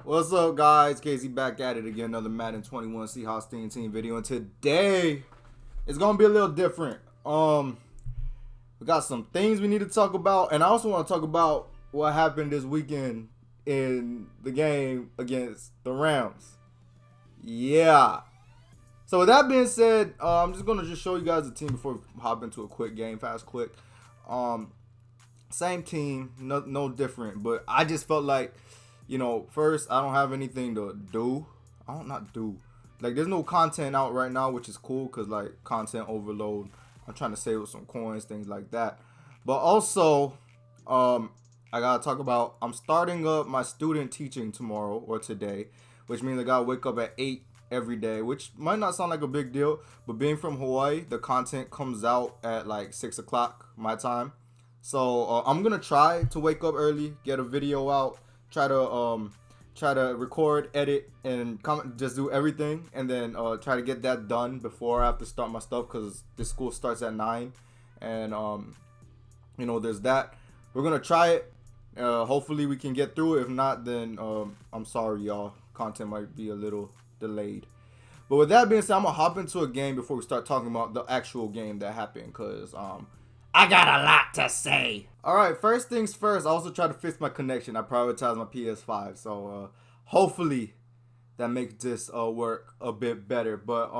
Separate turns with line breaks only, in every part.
What's up, guys? Casey back at it again. Another Madden 21 Seahawks team video, and today it's gonna be a little different. We got some things we need to talk about, and I also want to talk about what happened this weekend in the game against the Rams. Yeah. So with that being said, I'm just gonna show you guys the team before we hop into a quick game, quick. Um, Same team, no different, but I just felt like, first I don't have anything to do. I don't not do. Like there's no content out right now, which is cool because like content overload. I'm trying to save up some coins, things like that. But also, I gotta talk about I'm starting up my student teaching tomorrow or today, which means I gotta wake up at 8 every day, which might not sound like a big deal, but being from Hawaii, the content comes out at like 6 o'clock my time. So I'm gonna try to wake up early, get a video out, try to record, edit, and just do everything, and then try to get that done before I have to start my stuff because the school starts at 9, and there's that. We're gonna try it. Hopefully we can get through it. If not, then I'm sorry, y'all. Content might be a little delayed. But with that being said, I'm gonna hop into a game before we start talking about the actual game that happened, cause I got a lot to say. All right, first things first. I also try to fix my connection. I prioritize my PS5, so hopefully that makes this work a bit better. But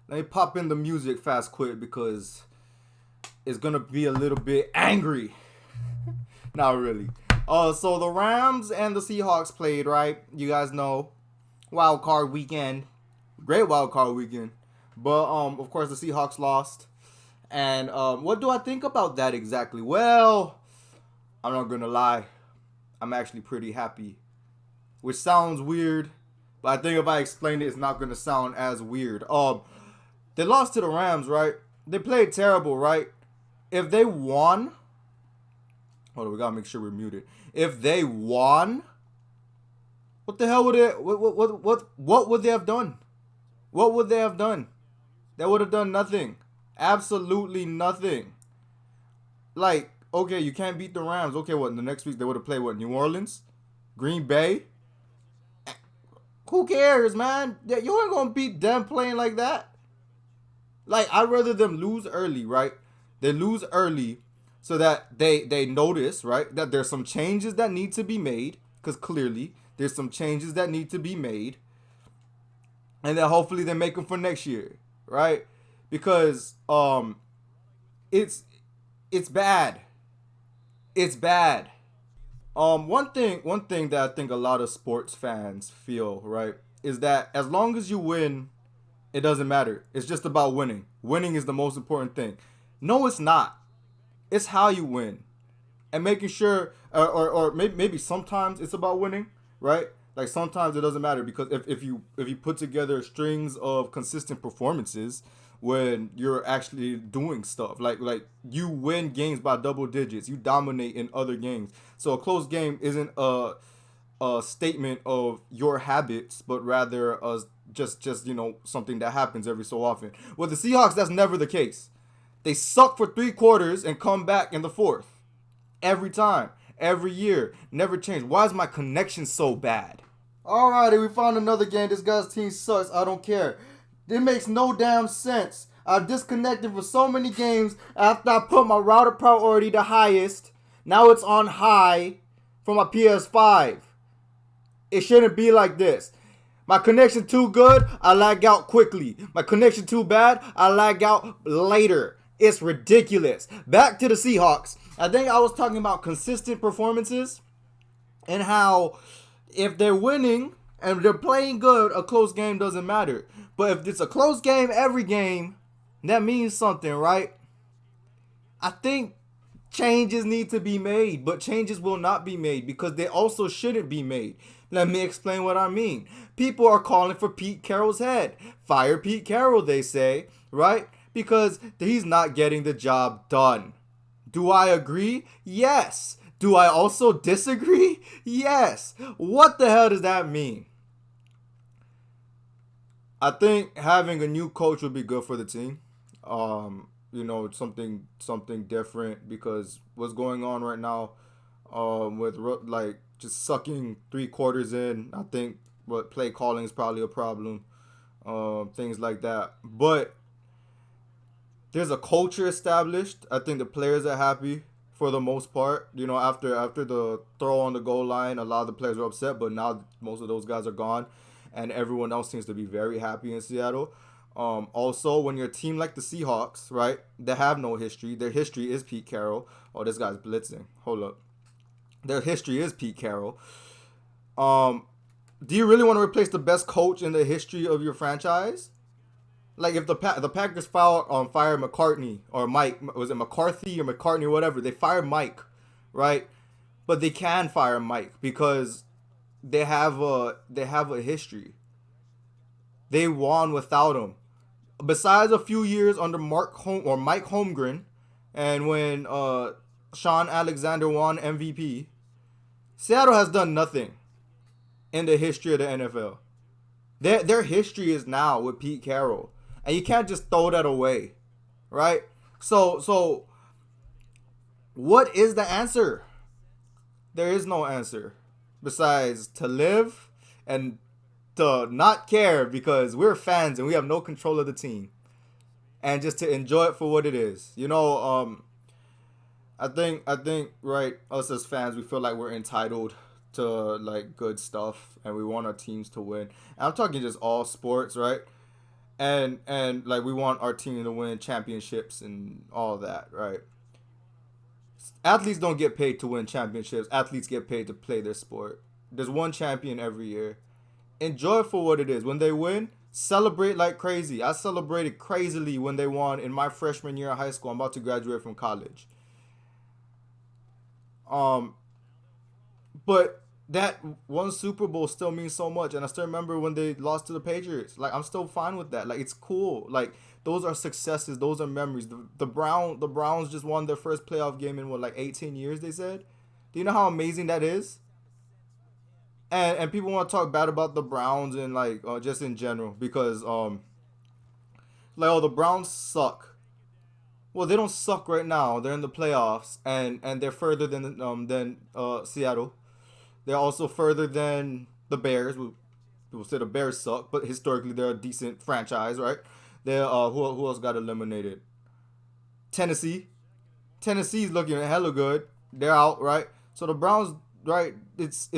let me pop in the music quick because it's gonna be a little bit angry. Not really. So the Rams and the Seahawks played, right? You guys know, wild card weekend, great wild card weekend. But of course the Seahawks lost. And what do I think about that exactly? Well, I'm not gonna lie, I'm actually pretty happy, which sounds weird, but I think if I explain it, it's not gonna sound as weird. They lost to the Rams, right? They played terrible, right? If they won, hold on, we gotta make sure we're muted. If they won, what the hell would it? What would they have done? What would they have done? They would have done nothing. Absolutely nothing. Like, okay, you can't beat the Rams. Okay, what? The next week they would have played what? New Orleans, Green Bay. Who cares, man? Yeah, you ain't gonna beat them playing like that. Like, I'd rather them lose early, right? They lose early so that they notice, right, that there's some changes that need to be made. Because clearly there's some changes that need to be made, and then hopefully they make them for next year, right? Because it's bad. It's bad. One thing that I think a lot of sports fans feel, right, is that as long as you win, it doesn't matter. It's just about winning. Winning is the most important thing. No, it's not. It's how you win, and making sure, or maybe sometimes it's about winning, right? Like sometimes it doesn't matter because if you put together strings of consistent performances when you're actually doing stuff, like you win games by double digits, you dominate in other games. So a close game isn't a statement of your habits, but rather just something that happens every so often. With the Seahawks, that's never the case. They suck for 3 quarters and come back in the fourth every time, every year, never change. Why is my connection so bad? Alrighty, we found another game. This guy's team sucks. I don't care. It makes no damn sense. I disconnected for so many games after I put my router priority to highest. Now it's on high for my PS5. It shouldn't be like this. My connection too good, I lag out quickly. My connection too bad, I lag out later. It's ridiculous. Back to the Seahawks. I think I was talking about consistent performances and how if they're winning and they're playing good, a close game doesn't matter. But if it's a close game every game, that means something, right? I think changes need to be made, but changes will not be made because they also shouldn't be made. Let me explain what I mean. People are calling for Pete Carroll's head. Fire Pete Carroll, they say, right? Because he's not getting the job done. Do I agree? Yes. Do I also disagree? Yes. What the hell does that mean? I think having a new coach would be good for the team. Something different because what's going on right now with like just sucking 3 quarters in. I think what play calling is probably a problem. Things like that. But there's a culture established. I think the players are happy for the most part. You know, after the throw on the goal line, a lot of the players were upset, but now most of those guys are gone, and everyone else seems to be very happy in Seattle. Also, when you're a team like the Seahawks, right, they have no history. Their history is Pete Carroll. Oh, this guy's blitzing. Hold up. Their history is Pete Carroll. Um, do you really want to replace the best coach in the history of your franchise? Like if the Packers fired McCartney or Mike, was it McCarthy or McCartney or whatever? They fired Mike, right? But they can fire Mike because they have a history. They won without him. Besides a few years under Mike Holmgren, and when Sean Alexander won MVP, Seattle has done nothing in the history of the NFL. Their history is now with Pete Carroll, and you can't just throw that away, right? So what is the answer? There is no answer besides to live and to not care because we're fans and we have no control of the team, and just to enjoy it for what it is. I think right, us as fans, we feel like we're entitled to like good stuff and we want our teams to win. And I'm talking just all sports, right? And like we want our team to win championships and all that, right? Athletes don't get paid to win championships. Athletes get paid to play their sport. There's one champion every year. Enjoy it for what it is. When they win, celebrate like crazy. I celebrated crazily when they won in my freshman year of high school. I'm about to graduate from college. Um, but that one Super Bowl still means so much, and I still remember when they lost to the Patriots. Like I'm still fine with that. Like it's cool. Like those are successes. Those are memories. The Browns just won their first playoff game in what, like 18 years. They said. Do you know how amazing that is? And people want to talk bad about the Browns and like just in general because like, oh, the Browns suck. Well, they don't suck right now. They're in the playoffs, and they're further than Seattle. They're also further than the Bears. People say the Bears suck, but historically they're a decent franchise, right? They who else got eliminated? Tennessee. Tennessee's looking hella good. They're out, right? So the Browns, right? It's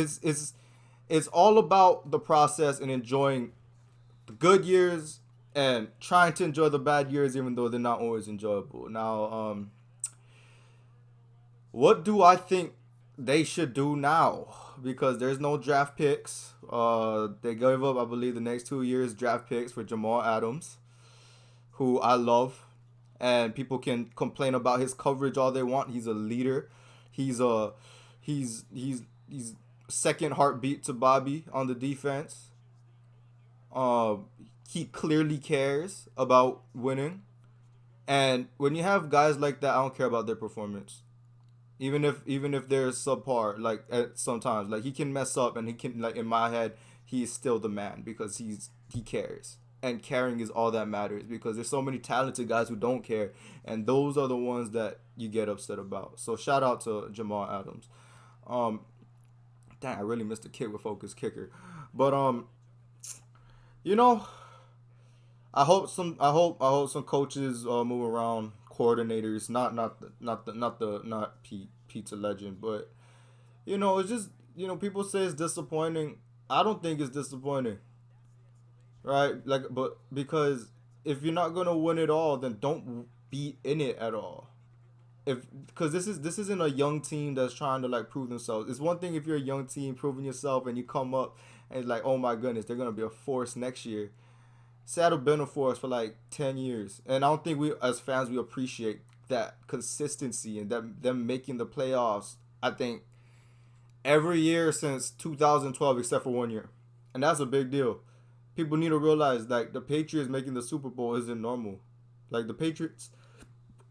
all about the process and enjoying the good years and trying to enjoy the bad years, even though they're not always enjoyable. Now, what do I think they should do now? Because there's no draft picks. They gave up, I believe, the next 2 years draft picks for Jamal Adams, who I love, and people can complain about his coverage all they want. He's a leader. He's second heartbeat to Bobby on the defense. He clearly cares about winning. And when you have guys like that, I don't care about their performance. Even if they're subpar, like at sometimes, like he can mess up and he can, like, in my head, he's still the man because he cares. And caring is all that matters because there's so many talented guys who don't care, and those are the ones that you get upset about. So shout out to Jamal Adams. Um, Dang, I really missed the kick with focus kicker, but you know, I hope some coaches move around, coordinators, not Pete's a legend, but it's just, people say it's disappointing. I don't think it's disappointing, right? Like, but because if you're not gonna win it all, then don't be in it at all. If Because this isn't a young team that's trying to like prove themselves. It's one thing if you're a young team proving yourself and you come up and it's like, oh my goodness, they're gonna be a force next year. Seattle been a force for like 10 years, and I don't think we as fans we appreciate that consistency and them making the playoffs. I think every year since 2012 except for one year, and that's a big deal. People need to realize like the Patriots making the Super Bowl isn't normal. Like the Patriots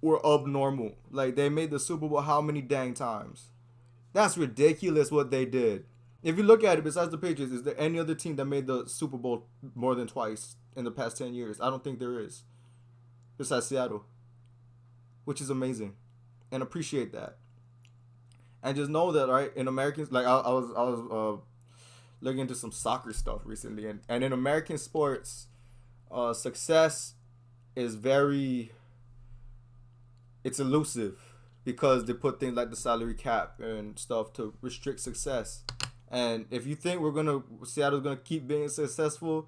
were abnormal. Like they made the Super Bowl how many dang times? That's ridiculous what they did. If you look at it, besides the Patriots, is there any other team that made the Super Bowl more than twice in the past 10 years? I don't think there is. Besides Seattle, which is amazing. And appreciate that. And just know that, right, in Americans, like I was looking into some soccer stuff recently, and in American sports, success is very, it's elusive because they put things like the salary cap and stuff to restrict success. And if you think Seattle's gonna keep being successful,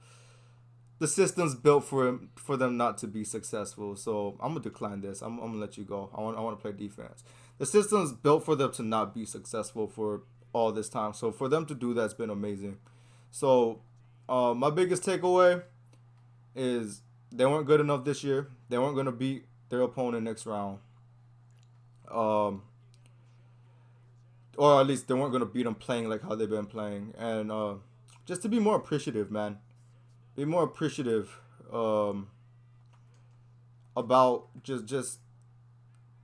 the system's built for them not to be successful. So I'm gonna decline this. I'm gonna let you go. I want to play defense. The system's built for them to not be successful for all this time. So for them to do that's been amazing. So my biggest takeaway is they weren't good enough this year. They weren't gonna beat their opponent next round. Um, or at least they weren't gonna beat them playing like how they've been playing. And just to be more appreciative, man. Be more appreciative um, about just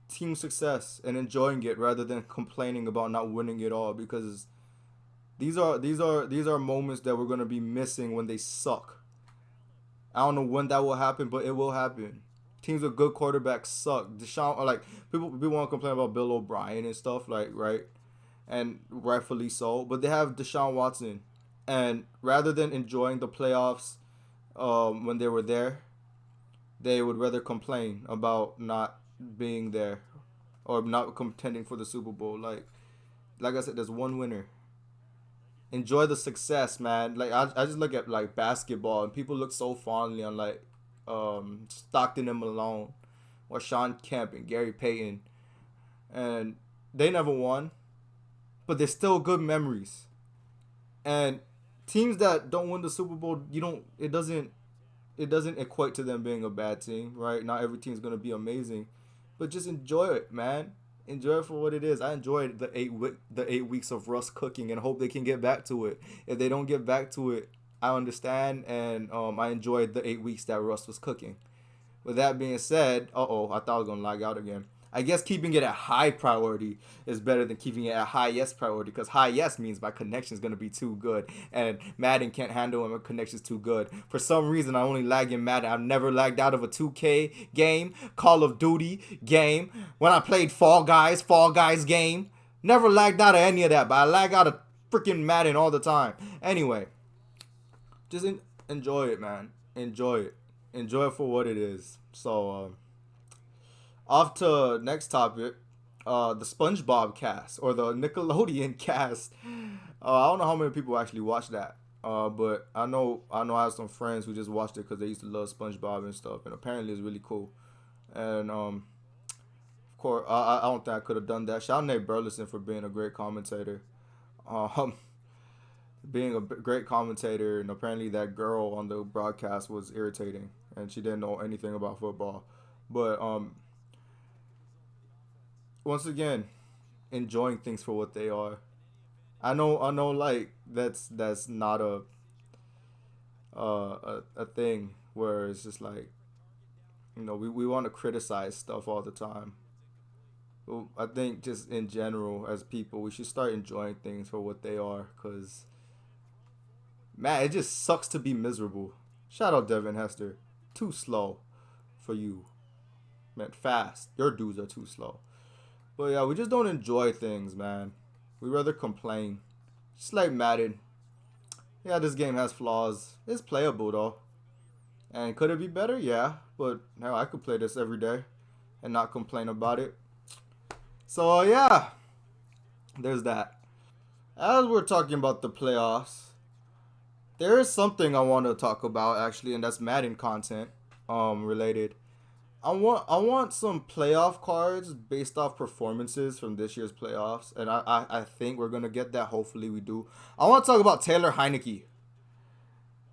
team success and enjoying it rather than complaining about not winning it all, because these are moments that we're gonna be missing when they suck. I don't know when that will happen, but it will happen. Teams with good quarterbacks suck. Deshaun, like people want to complain about Bill O'Brien and stuff, like, right, and rightfully so. But they have Deshaun Watson, and rather than enjoying the playoffs when they were there, they would rather complain about not being there or not contending for the Super Bowl. Like I said, there's one winner. Enjoy the success, man. Like I just look at like basketball and people look so fondly on like Stockton and Malone or Sean Kemp and Gary Payton, and they never won, but they're still good memories. And teams that don't win the Super Bowl, you don't. It doesn't equate to them being a bad team, right? Not every team's gonna be amazing, but just enjoy it, man. Enjoy it for what it is. I enjoyed the 8 weeks of Russ cooking and hope they can get back to it. If they don't get back to it, I understand, and I enjoyed the 8 weeks that Russ was cooking. With that being said, I thought I was gonna lag out again. I guess keeping it at high priority is better than keeping it at high yes priority, because high yes means my connection is gonna be too good, and Madden can't handle when my connection's too good. For some reason, I only lag in Madden. I've never lagged out of a 2K game, Call of Duty game. When I played Fall Guys game, never lagged out of any of that. But I lag out of freaking Madden all the time. Anyway, just enjoy it, man. Enjoy it. Enjoy it for what it is. So. Off to next topic, the SpongeBob cast or the Nickelodeon cast. I don't know how many people actually watch that, but I have some friends who just watched it because they used to love SpongeBob and stuff, and apparently it's really cool. And of course, I don't think I could have done that. Shout out Nate Burleson for being a great commentator. Um, being a great commentator, and apparently that girl on the broadcast was irritating, and she didn't know anything about football, but once again, enjoying things for what they are. I know, like that's not a thing where it's just like we want to criticize stuff all the time. Well, I think just in general as people, we should start enjoying things for what they are, cause man, it just sucks to be miserable. Shout out Devin Hester, too slow for you, man. Fast, your dudes are too slow. But yeah, we just don't enjoy things, man. We rather complain. Just like Madden. Yeah, this game has flaws. It's playable though. And could it be better? Yeah. But hell, I could play this every day and not complain about it. So yeah, there's that. As we're talking about the playoffs, there is something I want to talk about actually, and that's Madden content related. I want some playoff cards based off performances from this year's playoffs, and I think we're gonna get that. Hopefully we do. I want to talk about Taylor Heineke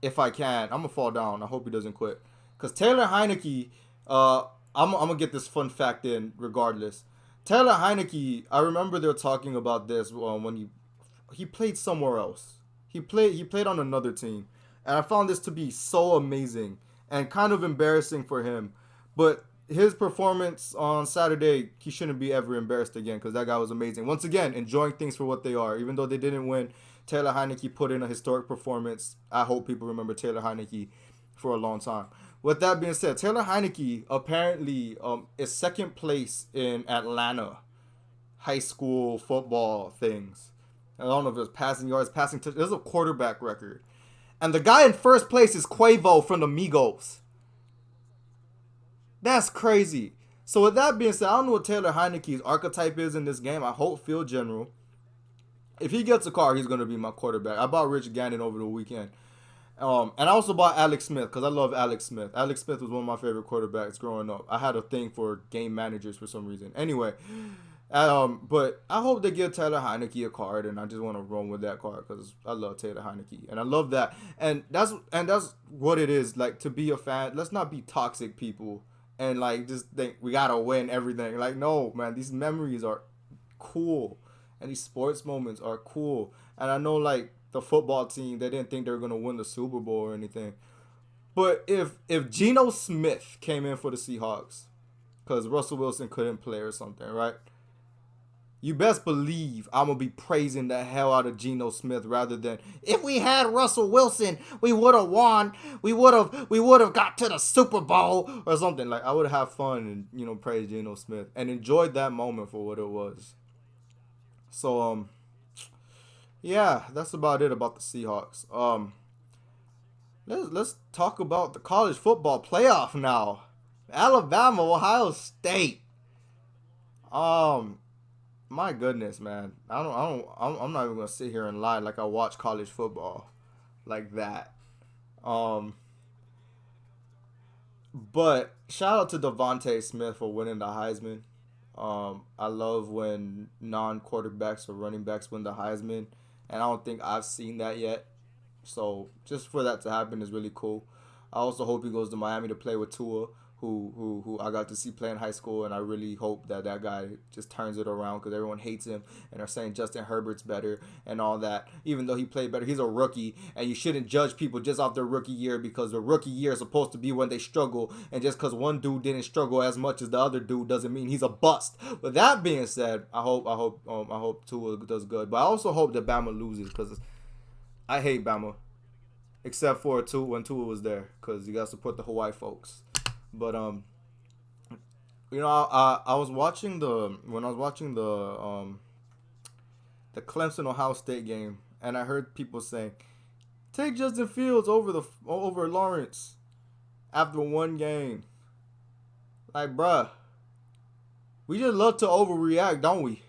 if I can. I'm gonna fall down. I hope he doesn't quit, cause Taylor Heineke. I'm gonna get this fun fact in regardless. Taylor Heineke. I remember they were talking about this when he played somewhere else. He played on another team, and I found this to be so amazing and kind of embarrassing for him. But his performance on Saturday, he shouldn't be ever embarrassed again, because that guy was amazing. Once again, enjoying things for what they are. Even though they didn't win, Taylor Heineke put in a historic performance. I hope people remember Taylor Heineke for a long time. With that being said, Taylor Heineke apparently is second place in Atlanta. high school football things. I don't know if it was passing yards, passing touch. There's a quarterback record. And the guy in first place is Quavo from the Migos. That's crazy. So with that being said, I don't know what Taylor Heineke's archetype is in this game. I hope field general. If he gets a car, he's going to be my quarterback. I bought Rich Gannon over the weekend. And I also bought Alex Smith because I love Alex Smith. Alex Smith was one of my favorite quarterbacks growing up. I had a thing for game managers for some reason. Anyway, but I hope they give Taylor Heineke a card, and I just want to run with that card because I love Taylor Heineke, and I love that. And that's what it is like to be a fan. Let's not be toxic people and like just think we gotta win everything. Like no, man, these memories are cool, and these sports moments are cool. And I know like the football team, they didn't think they were gonna win the Super Bowl or anything. But if Geno Smith came in for the Seahawks because Russell Wilson couldn't play or something, right? You best believe I'm going to be praising the hell out of Geno Smith rather than if we had Russell Wilson, we would have won. We would have got to the Super Bowl or something. Like I would have fun and, praise Geno Smith and enjoyed that moment for what it was. So, yeah, that's about it about the Seahawks. Let's talk about the college football playoff now. Alabama, Ohio State. My goodness, man. I'm not even gonna sit here and lie like I watch college football like that. But shout out to Devontae Smith for winning the Heisman. I love when non-quarterbacks or running backs win the Heisman, and I don't think I've seen that yet. So just for that to happen is really cool. I also hope he goes to Miami to play with Tua, who I got to see play in high school, and I really hope that guy just turns it around because everyone hates him and are saying Justin Herbert's better and all that. Even though he played better, he's a rookie, and you shouldn't judge people just off their rookie year because the rookie year is supposed to be when they struggle, and just because one dude didn't struggle as much as the other dude doesn't mean he's a bust. With that being said, I hope Tua does good, but I also hope that Bama loses because I hate Bama, except for when Tua was there because you got to support the Hawaii folks. But I was watching the Clemson Ohio State game, and I heard people saying, "Take Justin Fields over Lawrence after one game." Like, bruh, we just love to overreact, don't we?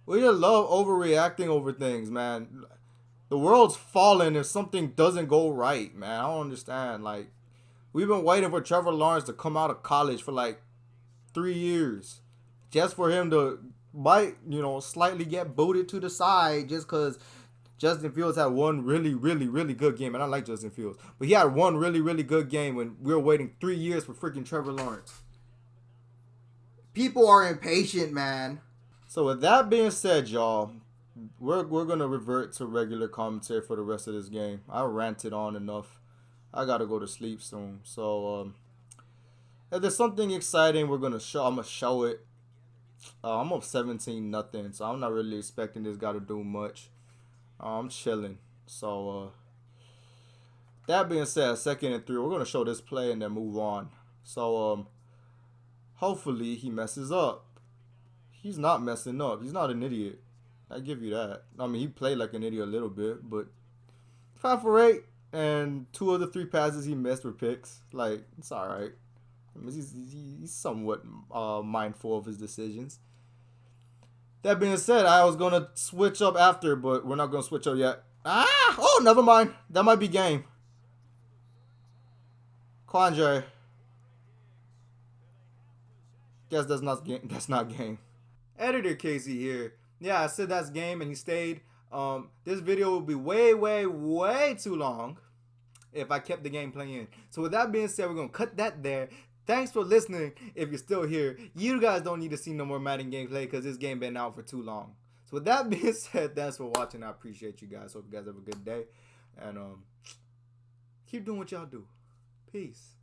We just love overreacting over things, man. The world's falling if something doesn't go right, man. I don't understand, like. We've been waiting for Trevor Lawrence to come out of college for like 3 years. Just for him to slightly get booted to the side just because Justin Fields had one really, really, really good game. And I like Justin Fields. But he had one really, really good game when we were waiting 3 years for freaking Trevor Lawrence. People are impatient, man. So with that being said, y'all, we're going to revert to regular commentary for the rest of this game. I ranted on enough. I gotta go to sleep soon. So if there's something exciting, I'm gonna show it. I'm up 17-0, so I'm not really expecting this guy to do much. I'm chilling. So that being said, 2nd and 3, we're gonna show this play and then move on. So hopefully he messes up. He's not messing up. He's not an idiot. I give you that. I mean, he played like an idiot a little bit, but 5 for 8. And 2 of the 3 passes he missed were picks. Like, it's all right. I mean, he's somewhat mindful of his decisions. That being said, I was going to switch up after, but we're not going to switch up yet. Oh, never mind. That might be game. Quandre. Guess that's not game. That's not game. Editor Casey here. Yeah, I said that's game, and he stayed. This video will be way, way, way too long if I kept the gameplay in. So with that being said, we're going to cut that there. Thanks for listening. If you're still here, you guys don't need to see no more Madden gameplay because this game been out for too long. So with that being said, thanks for watching. I appreciate you guys. Hope you guys have a good day. And keep doing what y'all do. Peace.